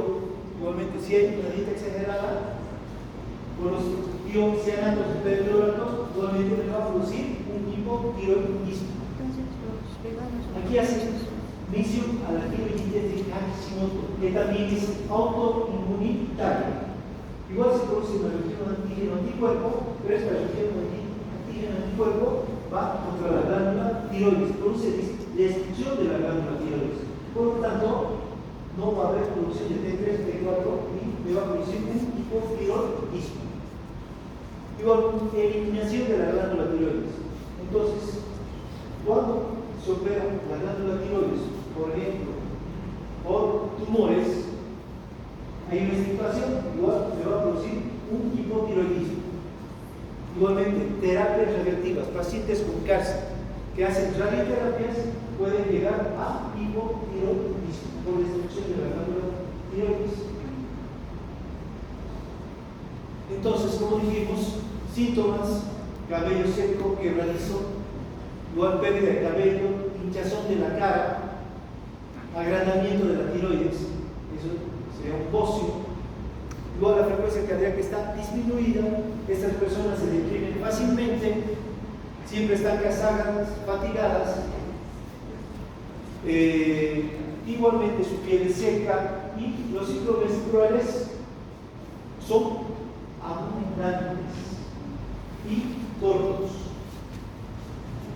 igualmente, si hay una dieta exagerada, con los tiocianatos y percloratos, igualmente me va a producir un hipotiroidismo. Aquí hacemos mención a la tiroiditis de Hashimoto, que también es autoinmunitaria. Igual se produce una reacción antígeno-anticuerpo, pero esta reacción antígeno-anticuerpo va contra la glándula tiroides, produce destrucción de la glándula tiroides. Por lo tanto, no va a haber producción de T3, T4 y me va a producir un hipotiroidismo. Igual, eliminación de la glándula tiroides. Entonces, cuando se opera la glándula tiroides, por ejemplo, por tumores, hay una situación, igual se va a producir un hipotiroidismo. Igualmente, terapias radiactivas, pacientes con cáncer que hacen radioterapias pueden llegar a hipotiroidismo por destrucción de la glándula tiroides. Entonces, como dijimos, síntomas: cabello seco, quebradizo, igual pérdida de cabello, hinchazón de la cara, agrandamiento de la tiroides, eso sería un bocio. Igual la frecuencia cardíaca está disminuida, estas personas se deprimen fácilmente, siempre están cansadas, fatigadas, y Igualmente su piel es seca y los ciclos menstruales son abundantes y cortos.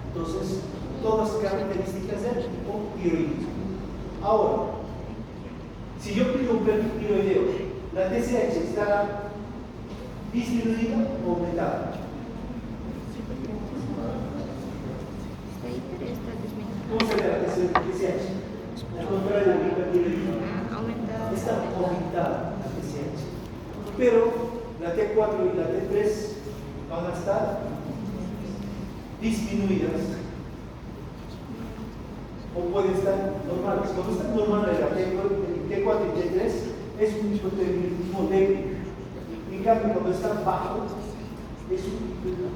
Entonces, todas características del hipotiroidismo. Ahora, si yo pido un perfil tiroideo, ¿la TSH está disminuida o aumentada? ¿Cómo se ve la TSH? Al contrario del hipertiroidismo, está aumentada la TSH. Pero la T4 y la T3 van a estar disminuidas o pueden estar normales. Cuando están normales la T4 y T3 es un hipotiroidismo débil. En cambio, cuando están bajos es un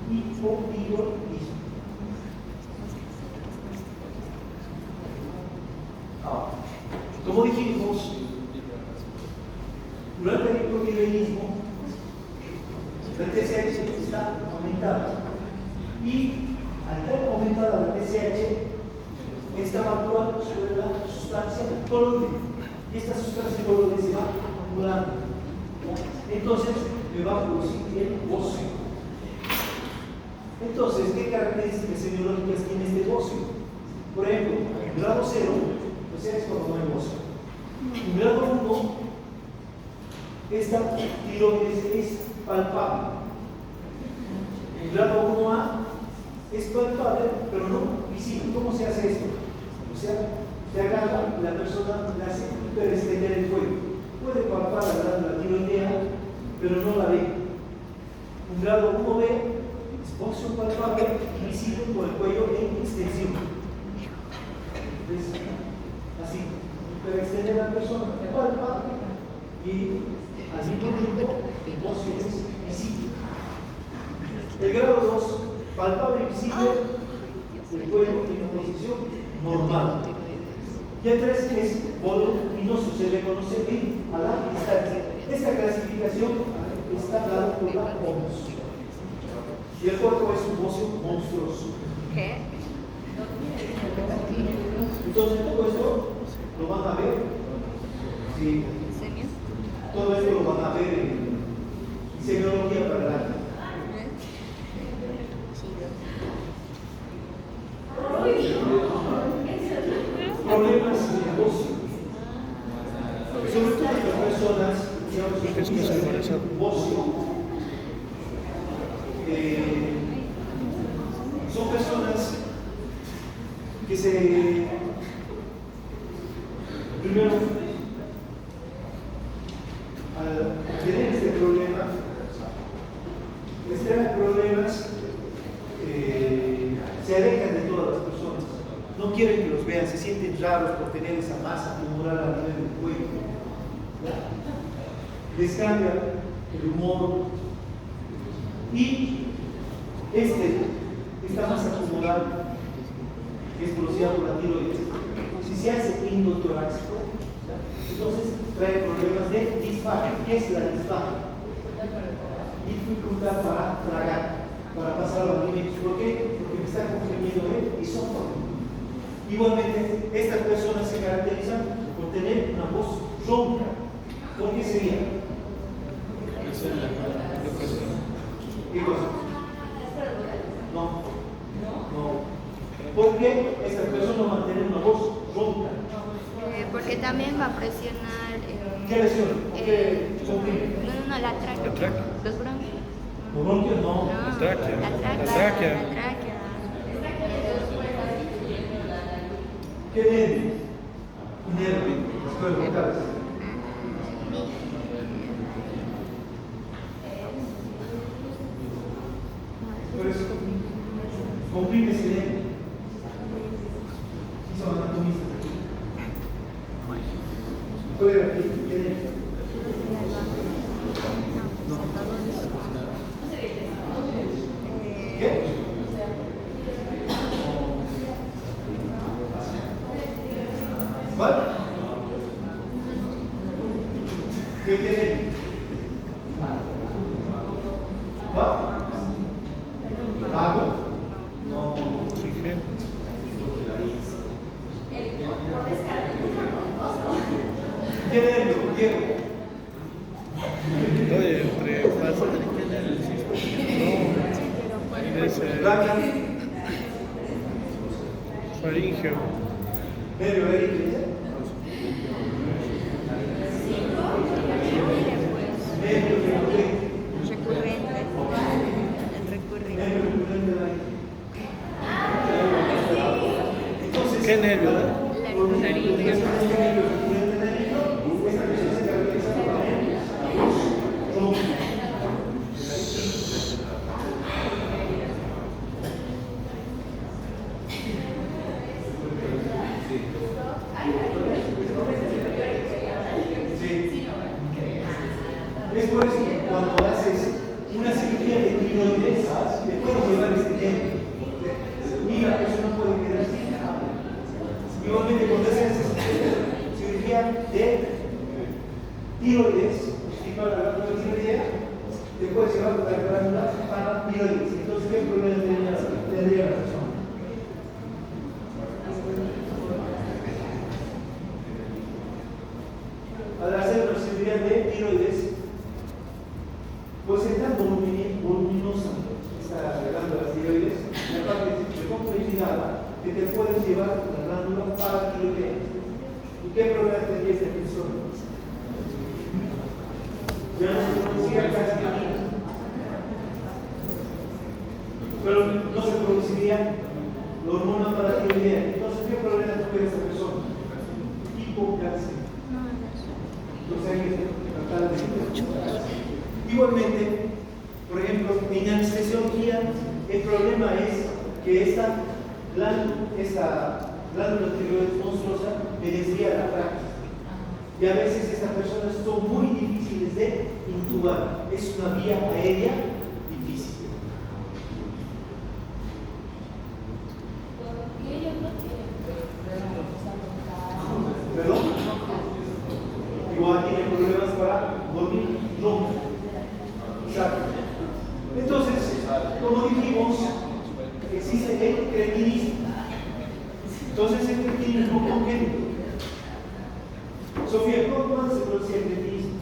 hipotiroidismo. Como dijimos, durante el hipotiroidismo la TSH está aumentada y al estar aumentada la TSH está actuando sobre la sustancia colorida y esta sustancia colorida se va acumulando, entonces me va a producir el bócio. Entonces, ¿qué características semiológicas tiene este bócio? Por ejemplo, en grado 0 es cuando no hay bócio. En grado 1 esta tiroides es palpable. En grado 1A es palpable, pero no visible. ¿Cómo se hace esto? O sea, se agarra y la persona le hace hiperestender el cuello. Puede palpar la glándula tiroidea, pero no la ve. En grado 1B es bócio palpable y visible con el cuello en extensión. ¿Ves? Así, pero extender a la persona, palpa y al mismo tiempo el bócio es visible. El grado 2, palpable y visible, el cuello en una posición normal. Y el 3 es voluminoso, se le conoce a la distancia. Esta clasificación está dada por la OMS. Y el 4 es un bócio monstruoso. ¿Qué? Entonces todo esto lo van a ver, sí, todo esto lo van a ver en semiología para el año. Problemas de negocio. Sobre todo las personas que tienen negocio, son personas que primero, al tener este problema, traen problemas, se alejan de todas las personas, no quieren que los vean, se sienten raros por tener esa masa tumoral a nivel del cuello, les cambia el humor y esta masa tumoral que es producida por la tiroides, si se hace endotoráxico, entonces trae problemas de disfagia. ¿Qué es la disfagia? Dificultad para tragar, para pasar los alimentos. ¿Por qué? Porque me está comprimiendo el esófago. Igualmente, estas personas se caracterizan por tener una voz ronca. ¿Por qué sería? ¿Qué cosa? No. ¿Por qué estas personas mantienen una voz ronca? Porque también va a presionar. ¿Qué lesión? ¿Qué comprime? No, la tráquea. Los bronquios. ¿Los bronquios? No. La tráquea. La tráquea. ¿Qué nervio? Nervio. Las cuerdas vocales. Por eso, comprime ese nervio. Y son anatomistas aquí. ¿Cuál era aquí? ¿Qué nervio? ¿Qué? ¿Cuál? ¿Qué tiene? ¿Cuál? ¿Vago? No. Blanca. Faringeo. Nervio laríngeo. Nervio recurrente. Recurrente. El recurrente. Nervio recurrente laríngeo. Entonces, ¿Qué nervio? Laríngeo. esta persona se caracteriza por tener ronco. Es por eso que cuando haces una cirugía de tiroides, te puedes llevar este tiempo. Y la persona puede quedar sin nada. Igualmente, cuando haces cirugía de tiroides, y para la tiroidea, te puedes llevar la glándula para tiroides. Entonces, ¿qué problema tendría la persona? Al hacer la cirugía de tiroides, pues es tan voluminosa esta glándula tiroides, la parte de complejidad que te puedes llevar la glándula para tiroidea. ¿Y qué problema tendría esta persona? Ya no se producía casi nada. Pero no se produciría la hormona para tiroidea. Entonces, ¿qué problema tuviera esta persona? Hipocalcemia. Entonces hay que tratar de igualmente, por ejemplo, en anestesiología, el problema es que esta glándula tiroides monstruosa me desvía la práctica. Y a veces estas personas son muy difíciles de intubar. Es una vía aérea difícil. ¿Perdón? Igual tienen problemas para dormir, no. Exacto. Entonces, como dijimos, existe el cretinismo. Entonces, el cretinismo congénito. Sofía, ¿cuándo se produce el cretinismo?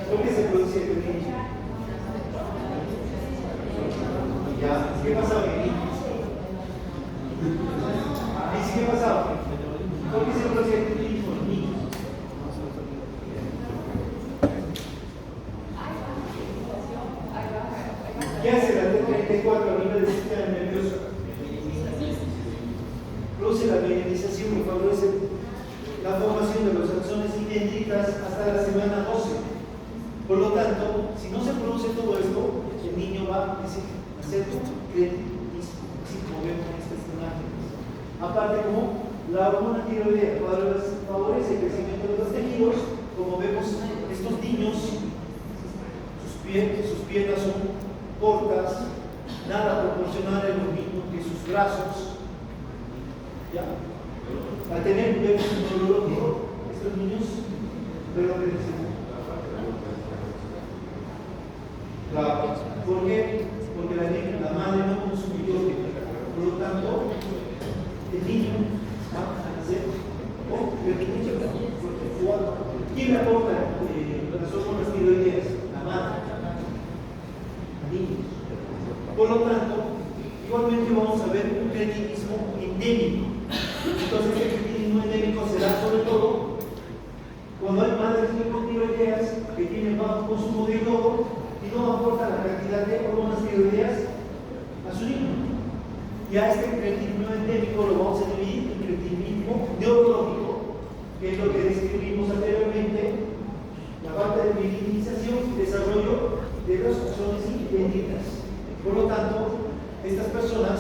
¿Por qué se produce el cretinismo? Ya, ¿qué pasaba en niños? ¿Qué pasaba? ¿Por qué se produce el cretinismo en niños? ¿Qué hace la T34 a nivel del sistema nervioso? Produce la mielinización y favorece la formación de los axones y dendritas hasta la semana 12. Por lo tanto, si no se produce todo esto, el niño va a hacer cretinismo, así como vemos en estas imágenes. Aparte, como la hormona tiroidea favorece el crecimiento de los tejidos, como vemos, estos niños, sus piernas son cortas, nada proporcional a lo mismo que sus brazos. ¿Ya? Al tener un bebé neurológico, estos niños, pero que decimos. ¿Por qué? Porque la madre no consume yodo. Por lo tanto, el niño va a nacer con cretinismo. ¿Quién le aporta las hormonas tiroideas? La madre. Niños. Por lo tanto, igualmente vamos a ver un cretinismo endémico. Entonces, el cretinismo endémico será sobre todo cuando hay madres con tiroideas que tienen bajo consumo de yodo y no aportan la cantidad de hormonas tiroideas a su niño. Y a este cretinismo endémico lo vamos a dividir en cretinismo neurológico, que es lo que describimos anteriormente, la parte de mielinización y desarrollo de los axones y dendritas. Por lo tanto, estas personas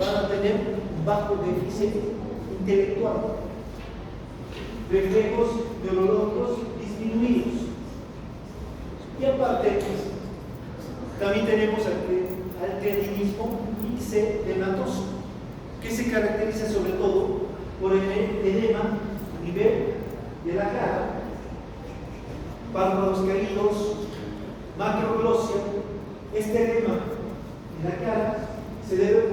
van a tener un bajo déficit intelectual, reflejos neurológicos disminuidos. Y aparte, pues, también tenemos al cretinismo ixedematoso, que se caracteriza sobre todo por el edema a nivel de la cara, párpados caídos, macroglosia. Este edema en la cara se debe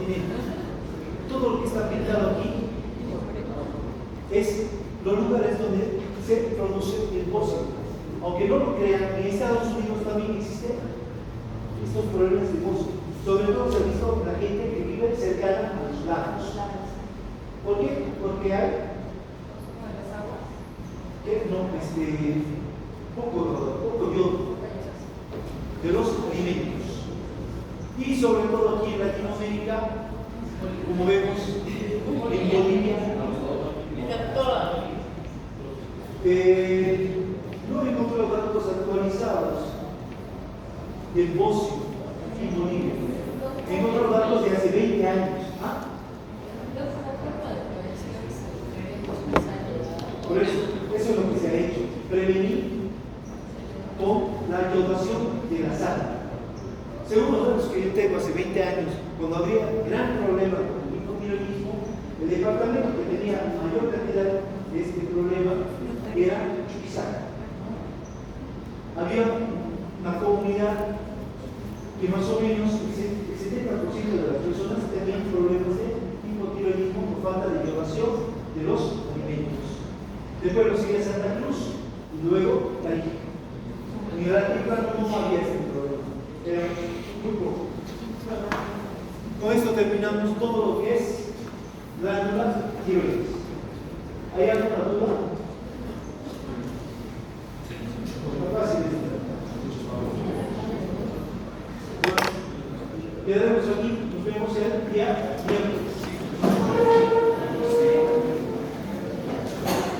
continente. Todo lo que está pintado aquí es los lugares donde se produce el bosque. Aunque no lo crean, en Estados Unidos también existen estos problemas de bosque. Sobre todo se ha visto la gente que vive cercana a los lagos. ¿Por qué? Porque hay poco yodo de los alimentos. Y sobre todo aquí en Latinoamérica, como vemos en Bolivia, no encontré datos actualizados del bosque en Bolivia. Encontré datos de hace 20 años. ¿Ah? Por eso es lo que se ha hecho, prevenir con la yodación de la sal. Según los datos que yo tengo hace 20 años, cuando había gran problema con el hipotiroidismo, el departamento que tenía mayor cantidad de este problema era Chuquisaca. Había una comunidad que más o menos el 70% de las personas tenían problemas de hipotiroidismo por falta de yodación de los alimentos. Después lo sigue Santa Cruz y luego Tarija. En el altiplano no había este problema, era muy poco. Con esto terminamos todo lo que es glándulas tiroides. ¿Hay alguna duda? Está fácil. Bueno, quedaremos aquí, nos vemos el día miércoles.